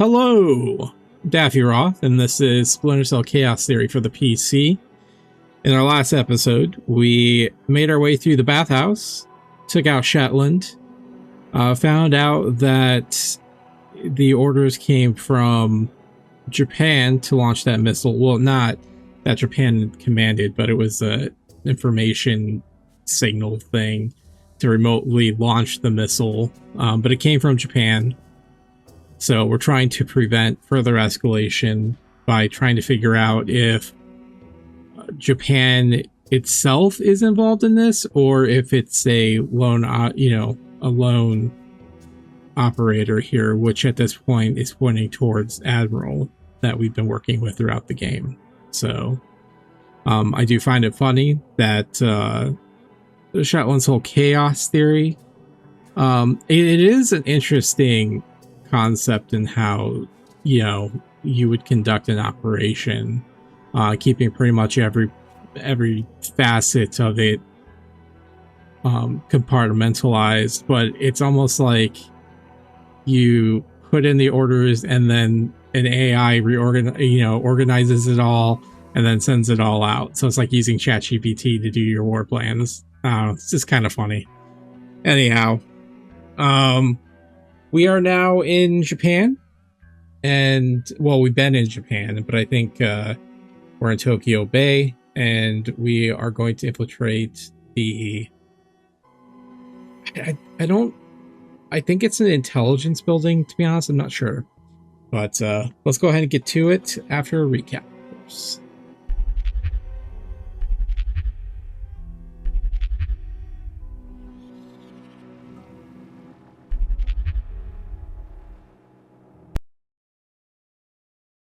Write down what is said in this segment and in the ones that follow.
Hello, Daffy Roth, and this is Splinter Cell Chaos Theory for the PC. In our last episode, we made our way through the bathhouse, took out Shetland, found out that the orders came from Japan to launch that missile. Well, not that Japan commanded, but it was a information signal thing to remotely launch the missile, but it came from Japan. So we're trying to prevent further escalation by trying to figure out if Japan itself is involved in this, or if it's a lone, a lone operator here, which at this point is pointing towards Admiral that we've been working with throughout the game. So I do find it funny that Shetland's whole chaos theory, it is an interesting concept in how you would conduct an operation, keeping pretty much every facet of it compartmentalized, but it's almost like you put in the orders and then an AI organizes it all and then sends it all out. So it's like using ChatGPT to do your war plans. It's just kind of funny. Anyhow, we are now in Japan, and well, we've been in Japan, but I think we're in Tokyo Bay, and we are going to infiltrate the. I think it's an intelligence building. To be honest, I'm not sure, but let's go ahead and get to it after a recap, of course.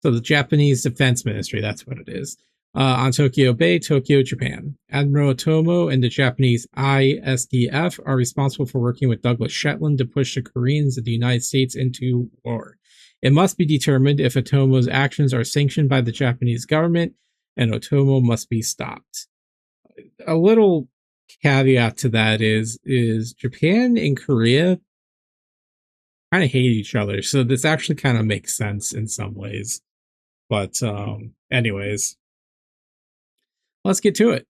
So the Japanese Defense Ministry, that's what it is. On Tokyo Bay, Tokyo, Japan. Admiral Otomo and the Japanese ISDF are responsible for working with Douglas Shetland to push the Koreans and the United States into war. It must be determined if Otomo's actions are sanctioned by the Japanese government, and Otomo must be stopped. A little caveat to that is Japan and Korea kind of hate each other, so this actually kind of makes sense in some ways. But anyways, let's get to it.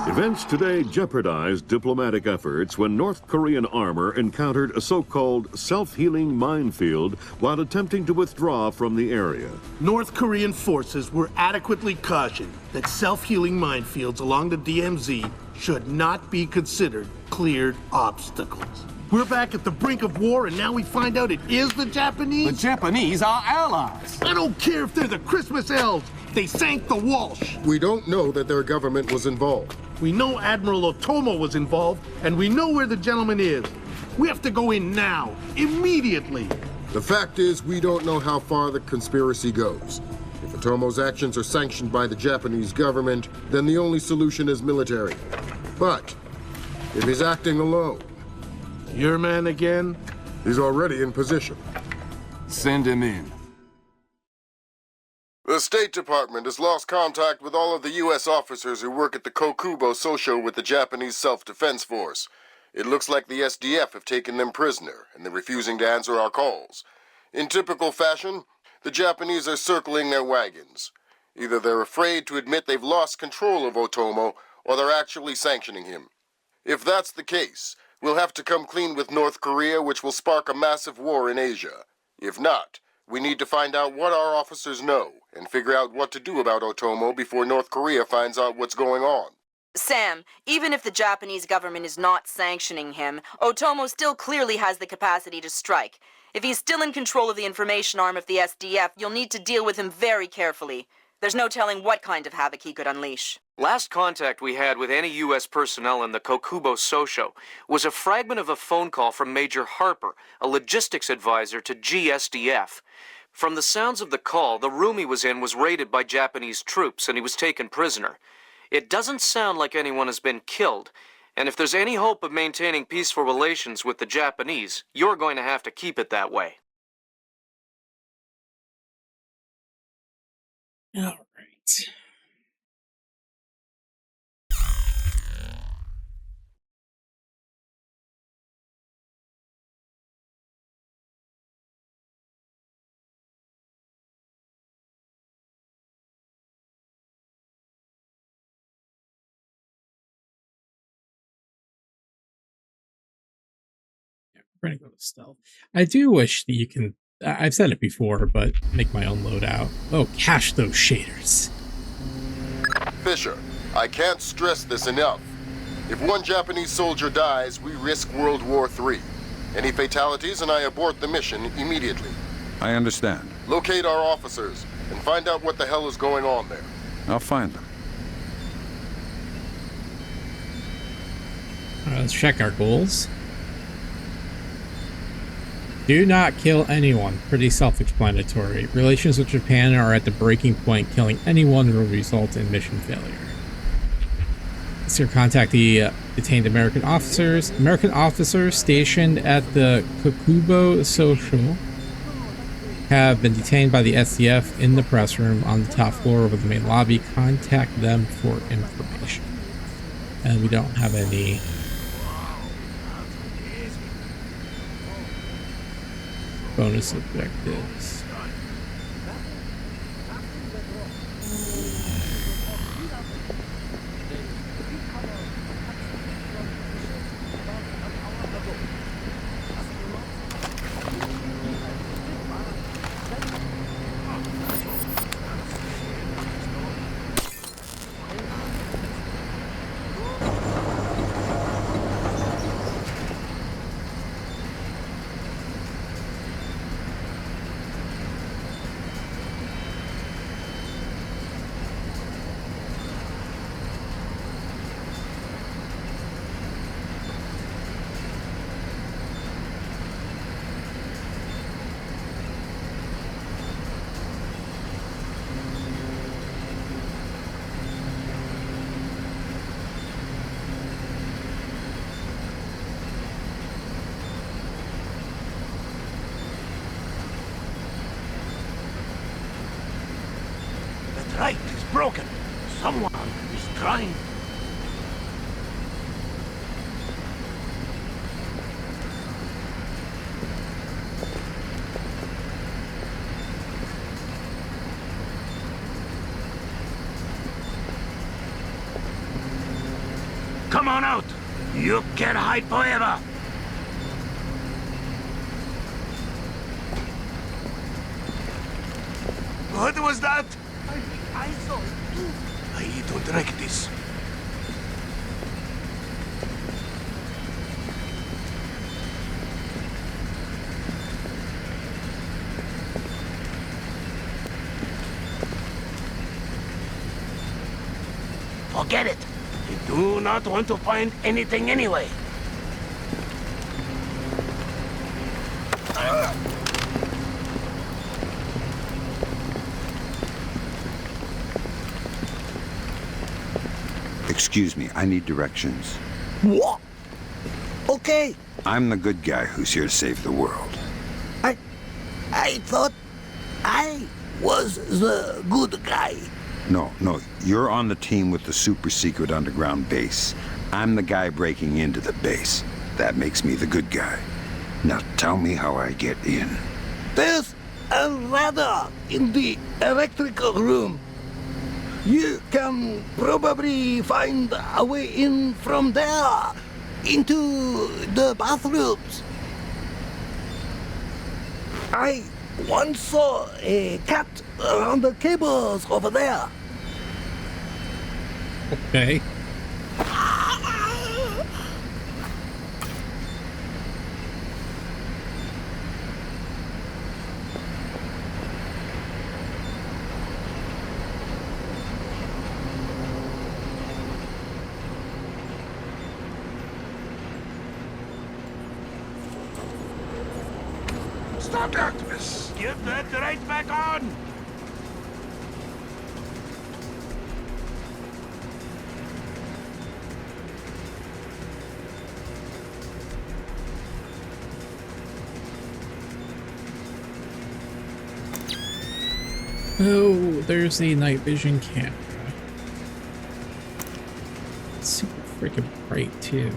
Events today jeopardized diplomatic efforts when North Korean armor encountered a so-called self-healing minefield while attempting to withdraw from the area. North Korean forces were adequately cautioned that self-healing minefields along the DMZ should not be considered cleared obstacles. We're back at the brink of war, and now we find out it is the Japanese? The Japanese are allies. I don't care if they're the Christmas elves. They sank the Walsh. We don't know that their government was involved. We know Admiral Otomo was involved, and we know where the gentleman is. We have to go in now, immediately. The fact is, we don't know how far the conspiracy goes. If Otomo's actions are sanctioned by the Japanese government, then the only solution is military. But if he's acting alone... Your man again? He's already in position. Send him in. The State Department has lost contact with all of the U.S. officers who work at the Kokubo Sosho with the Japanese Self-Defense Force. It looks like the SDF have taken them prisoner, and they're refusing to answer our calls. In typical fashion, the Japanese are circling their wagons. Either they're afraid to admit they've lost control of Otomo, or they're actually sanctioning him. If that's the case, we'll have to come clean with North Korea, which will spark a massive war in Asia. If not, we need to find out what our officers know and figure out what to do about Otomo before North Korea finds out what's going on. Sam, even if the Japanese government is not sanctioning him, Otomo still clearly has the capacity to strike. If he's still in control of the information arm of the SDF, you'll need to deal with him very carefully. There's no telling what kind of havoc he could unleash. Last contact we had with any U.S. personnel in the Kokubo Sosho was a fragment of a phone call from Major Harper, a logistics advisor to GSDF. From the sounds of the call, the room he was in was raided by Japanese troops and he was taken prisoner. It doesn't sound like anyone has been killed, and if there's any hope of maintaining peaceful relations with the Japanese, you're going to have to keep it that way. All right. We're gonna go with stealth. I do wish that you can. I've said it before, but make my own loadout. Oh, cache those shaders. Fisher, I can't stress this enough. If one Japanese soldier dies, we risk World War III. Any fatalities and I abort the mission immediately. I understand. Locate our officers and find out what the hell is going on there. I'll find them. All right, let's check our goals. Do not kill anyone. Pretty self-explanatory. Relations with Japan are at the breaking point. Killing anyone will result in mission failure. Let's here contact the detained American officers. American officers stationed at the Kokubo Sosho have been detained by the SDF in the press room on the top floor over the main lobby. Contact them for information. And we don't have any bonus objectives. Right is broken. Someone is trying. Come on out. You can't hide forever. What was that? I saw it too. I don't like this. Forget it. I do not want to find anything anyway. Excuse me, I need directions. What? Okay. I'm the good guy who's here to save the world. I thought I was the good guy. No, you're on the team with the super secret underground base. I'm the guy breaking into the base. That makes me the good guy. Now tell me how I get in. There's a ladder in the electrical room. You can probably find a way in from there into the bathrooms. I once saw a cat around the cables over there. Okay. Stop that! Get that right back on! Oh, there's the night vision camera. It's super freaking bright too.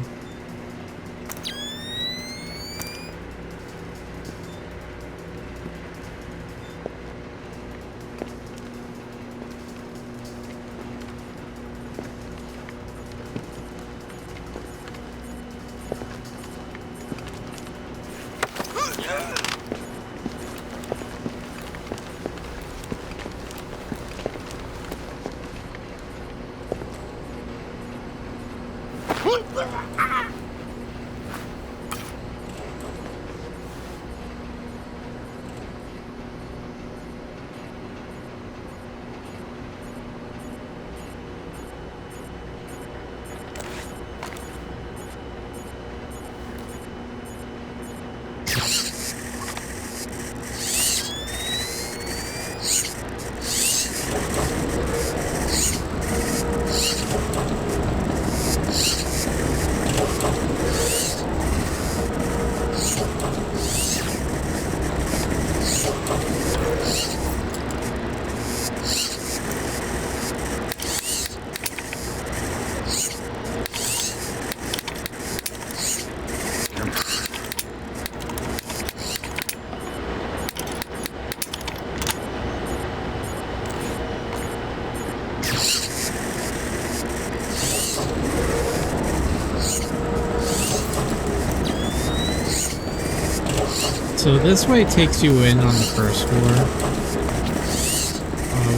So this way takes you in on the first floor,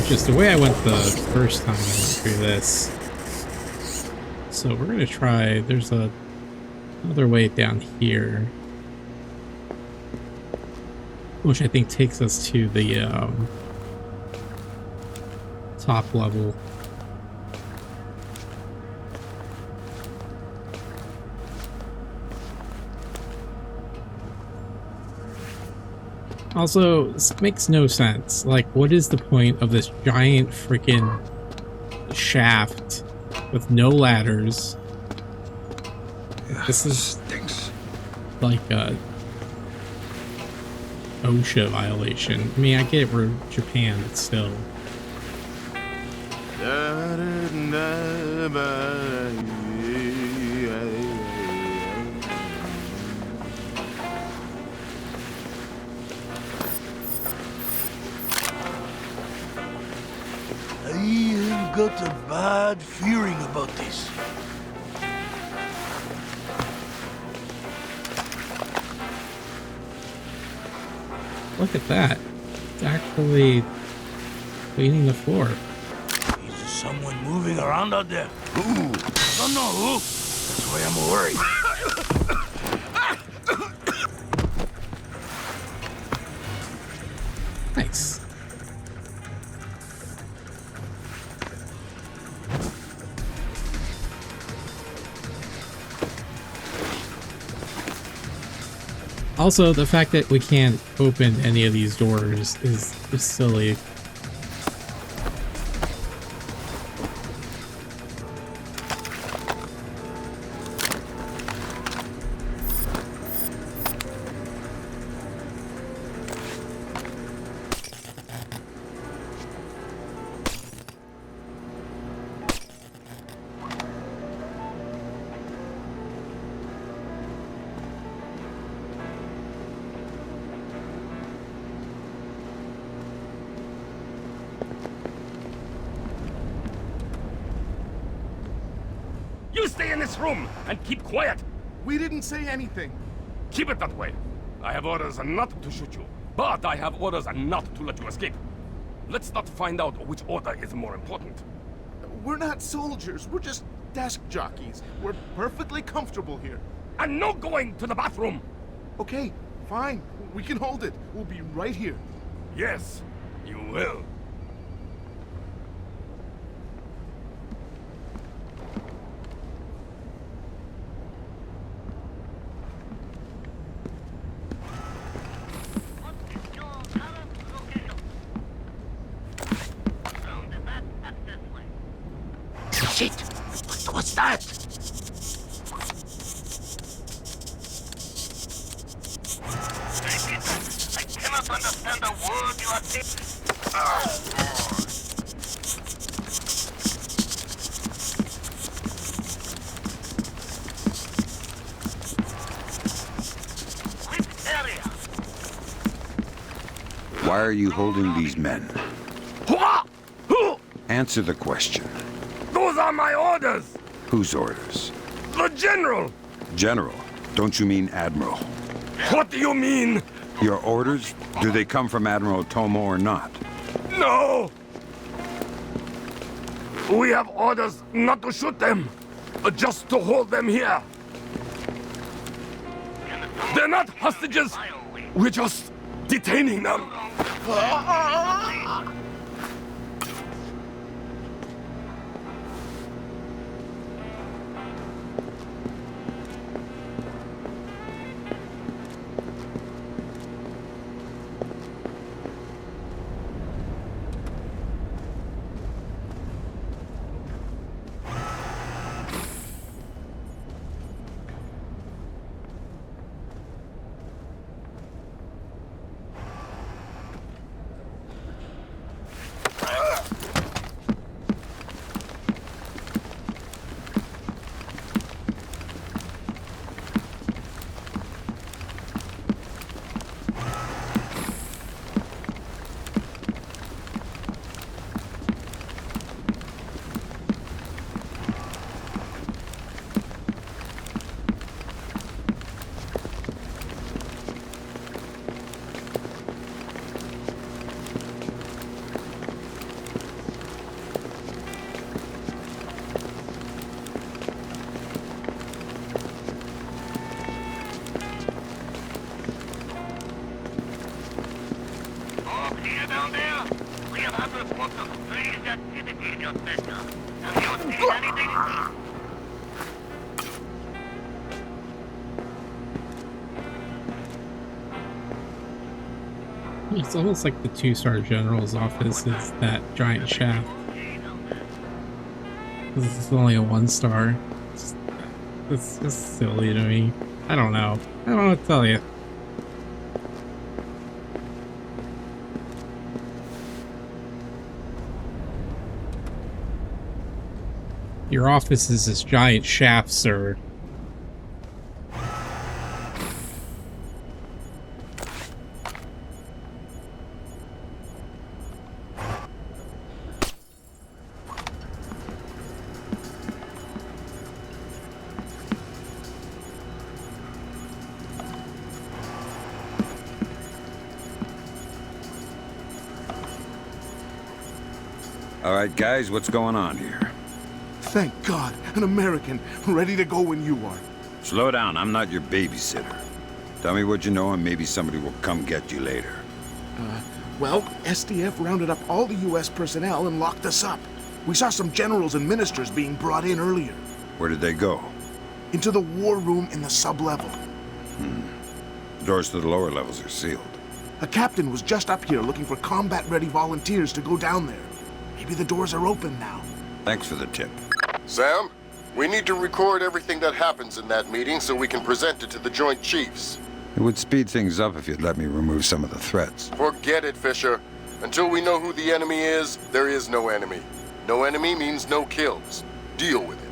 which is the way I went the first time I went through this. So we're gonna try, there's another way down here, which I think takes us to the top level. Also, this makes no sense. Like, what is the point of this giant freaking shaft with no ladders? This is stinks. Like a OSHA violation. I mean, I get it, we're Japan, but still. I've got a bad feeling about this. Look at that. It's actually cleaning the floor. Is someone moving around out there? Who? I don't know who. That's why I'm worried. Nice. Also, the fact that we can't open any of these doors is silly. You stay in this room and keep quiet. We didn't say anything. Keep it that way. I have orders not to shoot you, but I have orders not to let you escape. Let's not find out which order is more important. We're not soldiers. We're just desk jockeys. We're perfectly comfortable here. And no going to the bathroom. Okay, fine. We can hold it. We'll be right here. Yes, you will. Shit! What's that? I cannot understand a word you are saying. Which area? Why are you holding these men? Answer the question. Those are my orders! Whose orders? The General! General. Don't you mean Admiral? What do you mean? Your orders? Do they come from Admiral Tomo or not? No! We have orders not to shoot them. just to hold them here. They're not hostages. We're just detaining them. It's almost like the 2-star general's office is that giant shaft. This is only a 1-star. It's just silly to me. I don't know. I don't know what to tell you. Your office is this giant shaft, sir. All right, guys, what's going on here? Thank God, an American, ready to go when you are. Slow down, I'm not your babysitter. Tell me what you know and maybe somebody will come get you later. Well, SDF rounded up all the U.S. personnel and locked us up. We saw some generals and ministers being brought in earlier. Where did they go? Into the war room in the sub-level. Doors to the lower levels are sealed. A captain was just up here looking for combat-ready volunteers to go down there. Maybe the doors are open now. Thanks for the tip. Sam, we need to record everything that happens in that meeting so we can present it to the Joint Chiefs. It would speed things up if you'd let me remove some of the threats. Forget it, Fisher. Until we know who the enemy is, there is no enemy. No enemy means no kills. Deal with it.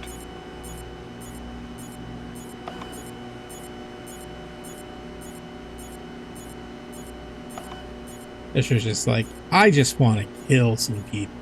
Fisher's just like, I just want to kill some people.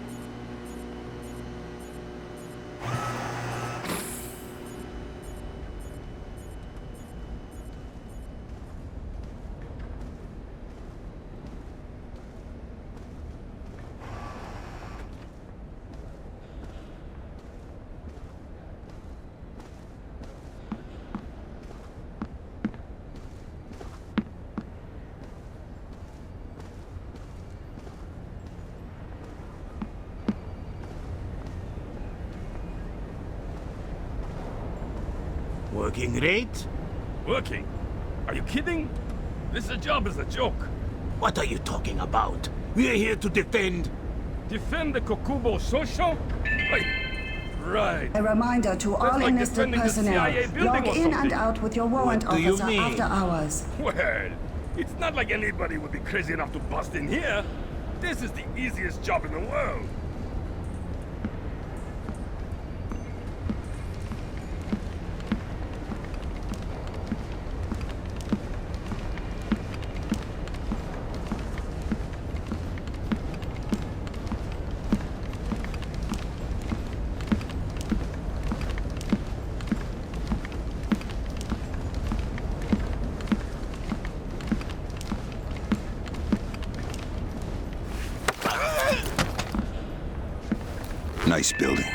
Working great? Working? Are you kidding? This job is a joke. What are you talking about? We're here to defend... Defend the Kokubo Sosho? Right. A reminder to all like enlisted personnel, log in and out with your warrant What do you officer mean? after hours. Well, it's not like anybody would be crazy enough to bust in here. This is the easiest job in the world. Nice building.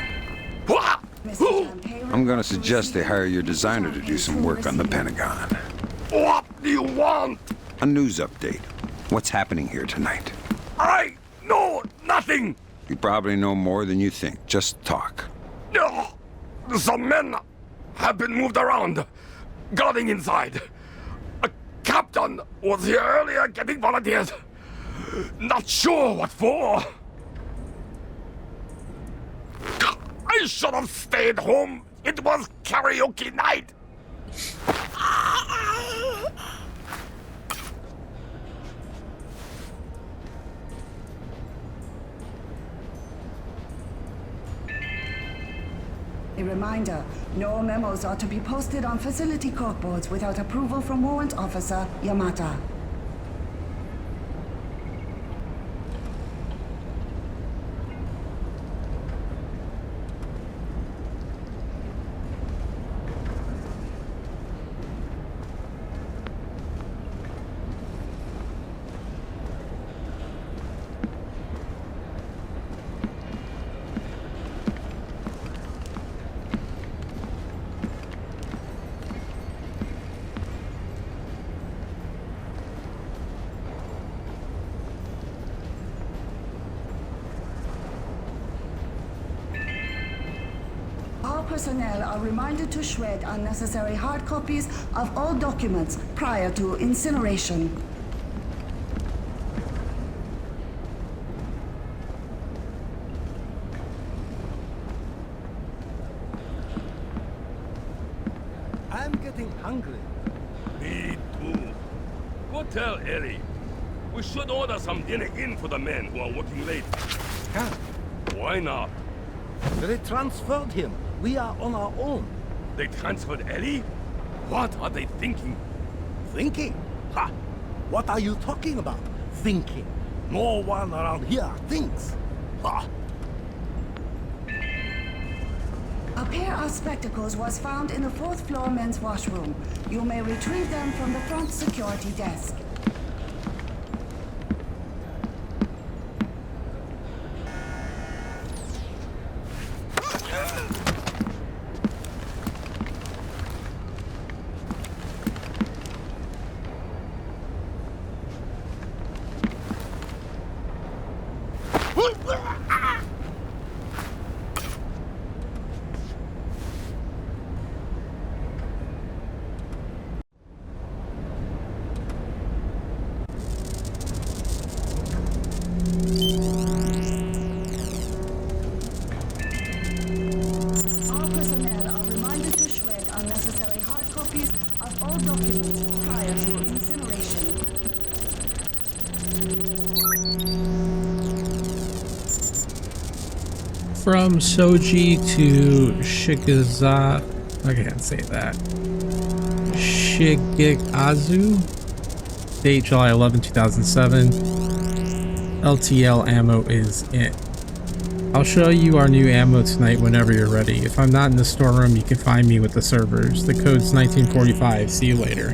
I'm gonna suggest they hire your designer to do some work on the Pentagon. What do you want? A news update. What's happening here tonight? I know nothing. You probably know more than you think. Just talk. No. Some men have been moved around, guarding inside. A captain was here earlier getting volunteers. Not sure what for. I should have stayed home. It was karaoke night. A reminder, no memos are to be posted on facility corkboards without approval from Warrant Officer Yamata. Personnel are reminded to shred unnecessary hard copies of all documents prior to incineration. I'm getting hungry. Me too. Go tell Ellie. We should order some dinner in for the men who are working late. Can't. Why not? They transferred him. We are on our own. They transferred Ellie? What are they thinking? Thinking? Ha! What are you talking about? Thinking. No one around here thinks. Ha! A pair of spectacles was found in the 4th floor men's washroom. You may retrieve them from the front security desk. From Soji to Shigaza, I can't say that. Shigeazu, date July 11, 2007. LTL ammo is in. I'll show you our new ammo tonight whenever you're ready. If I'm not in the storeroom, you can find me with the servers. The code's 1945. See you later.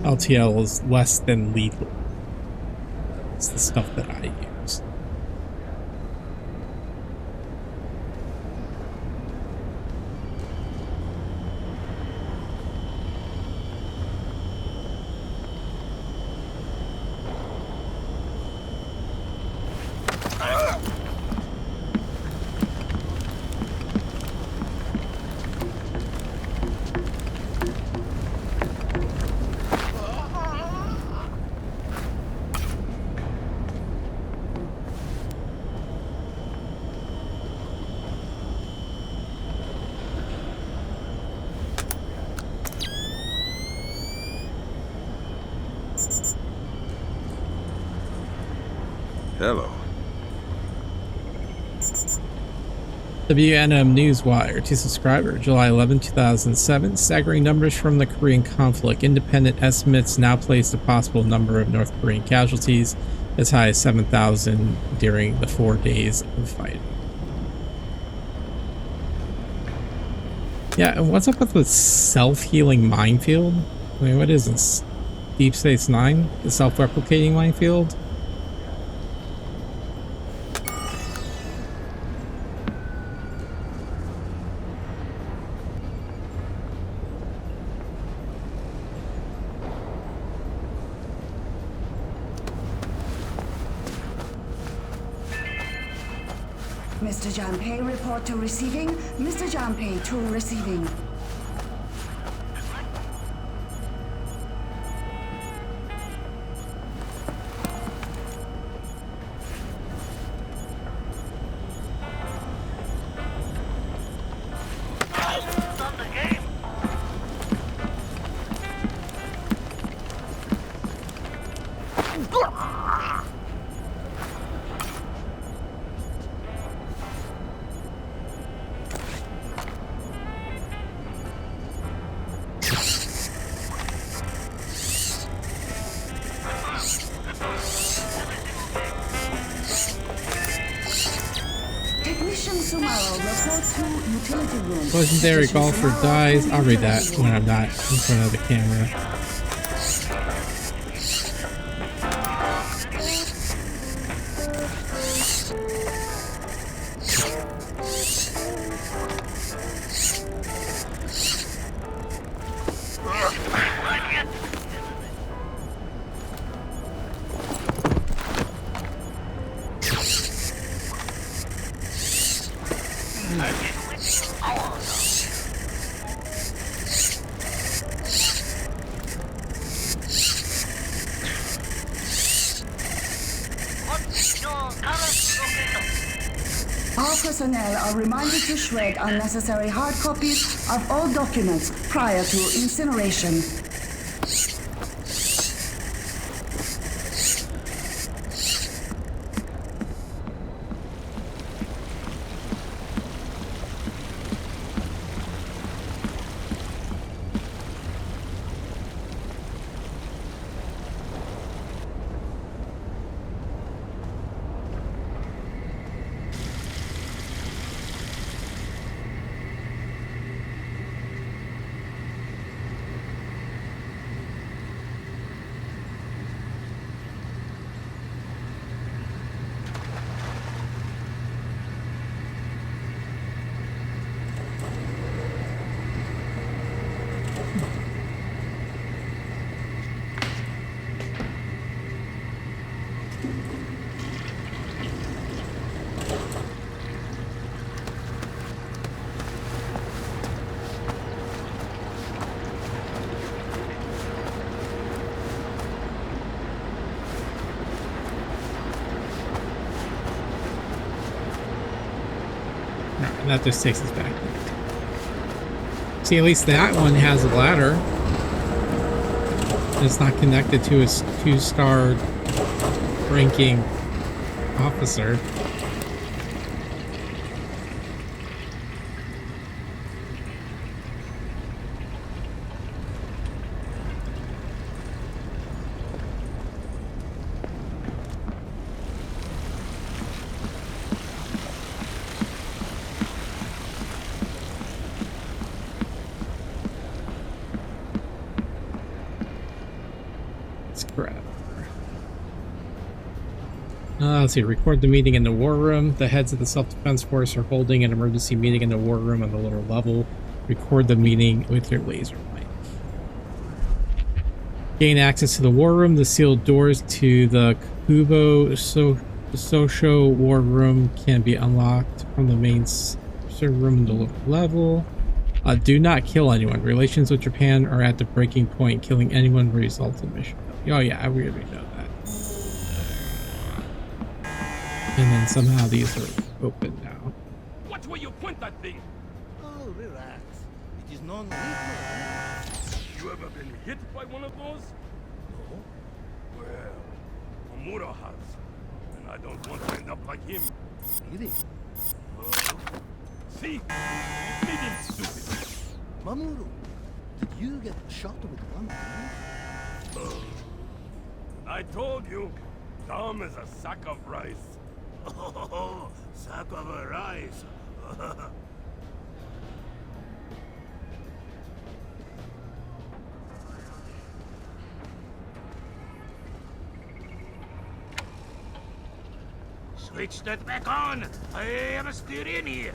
LTL is less than lethal. It's the stuff that I use. Hello. WNM Newswire to subscriber, July 11, 2007. Staggering numbers from the Korean conflict. Independent estimates now place the possible number of North Korean casualties as high as 7,000 during the 4 days of fighting. Yeah, and what's up with the self-healing minefield? I mean, what is this? Deep Space Nine? The self-replicating minefield? Mr. Janpei, report to receiving. Mr. Janpei to receiving. Legendary golfer dies. I'll read that when I'm not in front of the camera. Personnel are reminded to shred unnecessary hard copies of all documents prior to incineration. That just takes us back. See, at least that one has a ladder. It's not connected to a 2-star ranking officer. Let's see, record the meeting in the war room. The heads of the self-defense force are holding an emergency meeting in the war room on the lower level. Record the meeting with your laser mic. Gain access to the war room. The sealed doors to the Kokubo Sosho war room can be unlocked from the main server room in the lower level. Do not kill anyone. Relations with Japan are at the breaking point. Killing anyone results in mission. Oh yeah, we already know that. And then somehow these are open now. Watch where you point that thing! Oh, relax. It is non-lethal. You ever been hit by one of those? No. Well, Omura has. And I don't want to end up like him. Really? See? It made him stupid. Mamoru, did you get shot with one gun? I told you, Tom is a sack of rice. Oh, sack of rice. Switch that back on. I am still in here.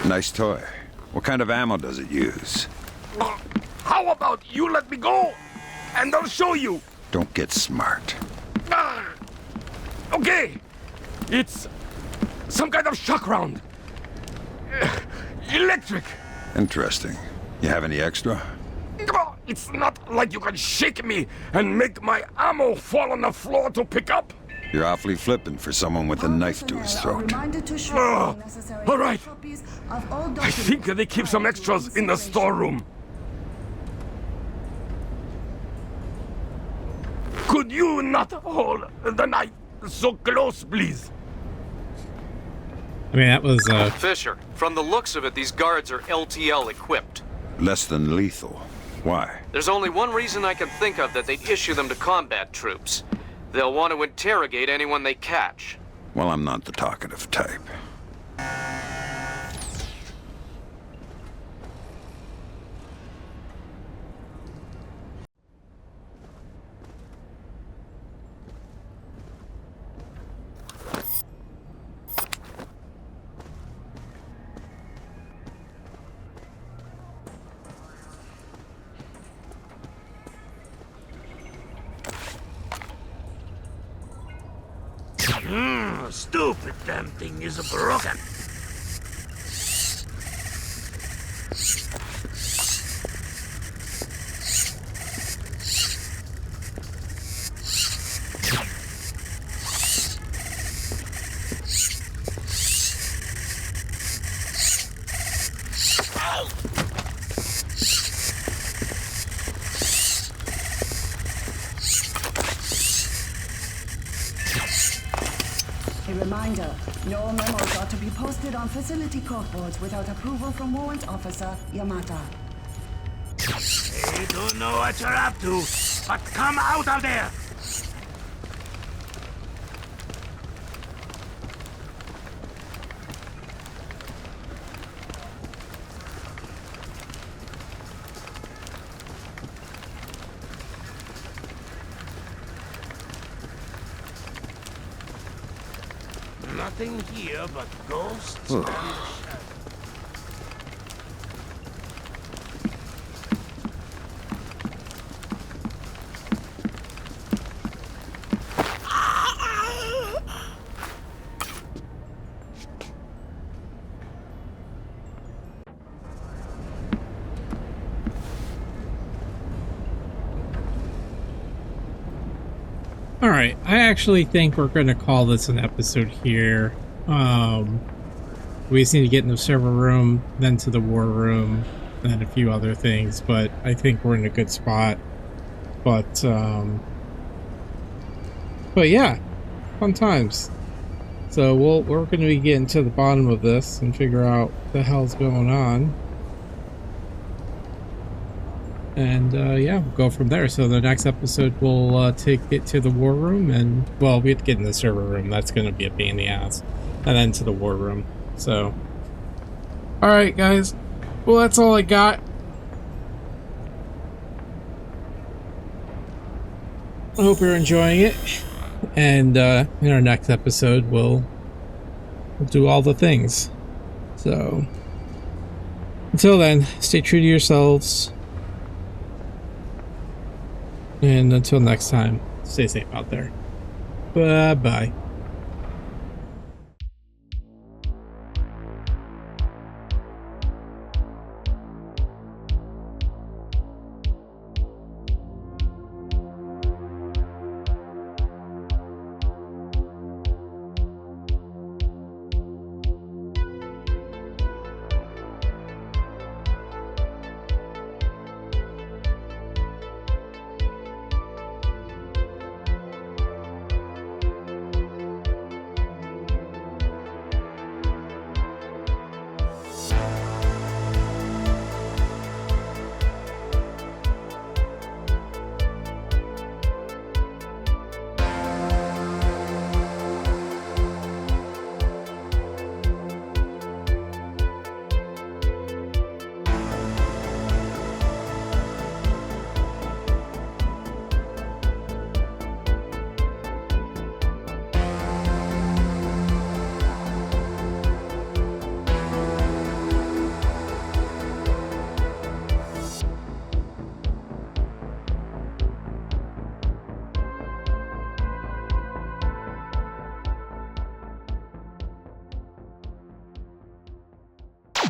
Nice toy. What kind of ammo does it use? How about you let me go, and I'll show you. Don't get smart. Okay. It's some kind of shock round. Electric. Interesting. You have any extra? It's not like you can shake me and make my ammo fall on the floor to pick up. You're awfully flippant for someone with a knife to his throat. All right. I think they keep some extras in the storeroom. Could you not hold the knife so close, please? I mean, that was, Fisher, from the looks of it, these guards are LTL equipped. Less than lethal. Why? There's only one reason I can think of that they'd issue them to combat troops. They'll want to interrogate anyone they catch. Well, I'm not the talkative type. Stupid damn thing is broken. A reminder, no memos are to be posted on facility corkboards without approval from Warrant Officer Yamata. I don't know what you're up to, but come out of there! Nothing here but ghosts and shadows. Alright, I actually think we're going to call this an episode here. We just need to get in the server room, then to the war room, and a few other things, but I think we're in a good spot. But yeah, fun times. So we're going to be getting to the bottom of this and figure out what the hell's going on. And yeah, we'll go from there. So the next episode we'll take it to the war room, and well, we have to get in the server room. That's going to be a pain in the ass. And then to the war room. So alright guys, well that's all I got. I hope you're enjoying it, and in our next episode we'll do all the things. So until then, stay true to yourselves. And until next time, stay safe out there. Bye-bye.